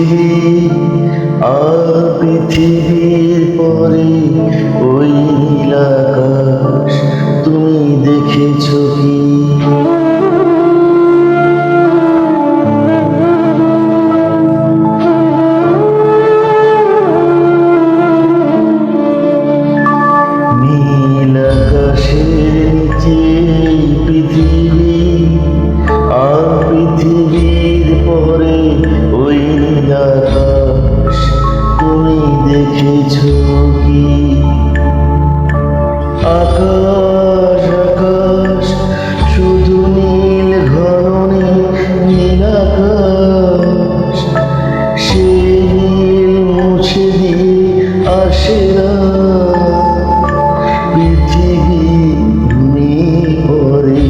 পৃথিবী আর পৃথিবীর পরে ওই নীল আকাশ তুমি দেখেছো কি? নীল আকাশের নিচে পৃথিবী আর পৃথিবীর পরে ওই নীল আকাশ তুমি দেখেছো কি? আকাশ আকাশ শুধু নীল ঘন নীল আকাশ, সে নীল মুছে দিয়ে আসে না পৃথিবী পরে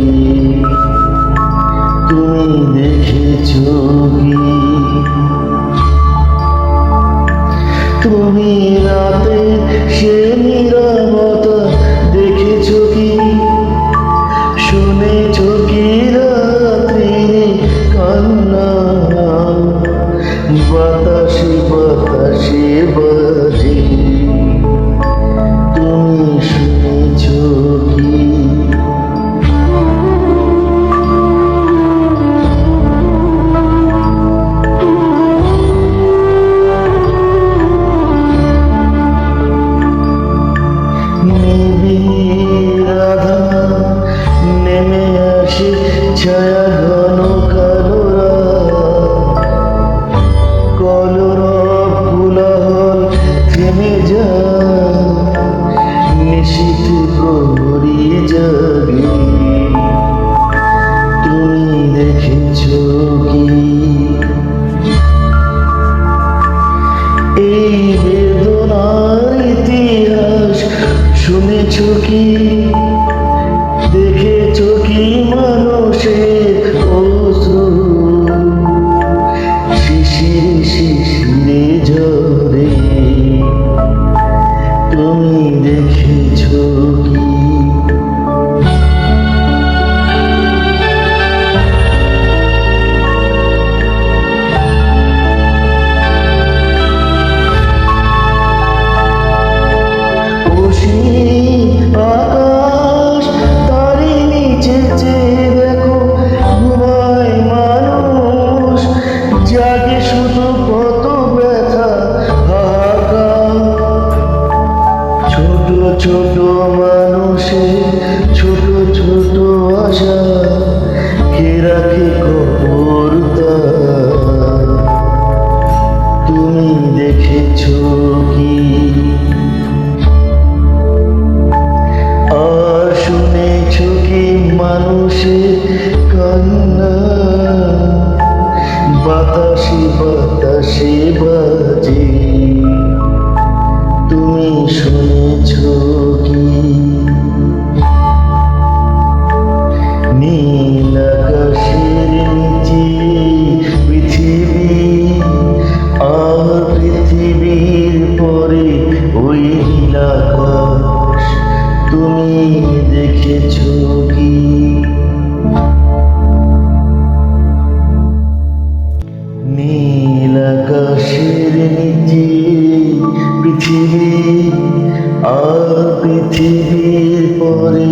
তুমি দেখেছো কি? তুমি রাতে সে নীরবতা দেখেছো কি? শুনেছো কি রাত্রির কান্না বাতাসে বাতাসে বাজে? তুমি শুনেছো কি? নেমে আসে ছায়া ঘন কালো কলরব কোলাহল থেমে যায়, নিশীথ প্রহরী জাগে। তুমি দেখেছো কি? এই বেদনার ইতিহাস শুনেছো কি? দেখেছো কি মানুষের অশ্রু শিশিরে শিশিরে ঝরে? তুমি দেখেছো কি? জাগে শুধু কত ব্যথা হাহাকার, ছোট ছোট মানুষের ছোট ছোট আশা কে রাখে কবর তার? তুমি দেখেছো কি? আর শুনেছো কি মানুষের কান্না বাতাসে বাতাসে বাজে? তুমি শুনেছো কি? নীল আকাশের নিচে পৃথিবী আর পৃথিবীর পরে ওই নীল আকাশ তুমি দেখেছো কি? নীল আকাশের নিচে পৃথিবী আর পৃথিবীর পরে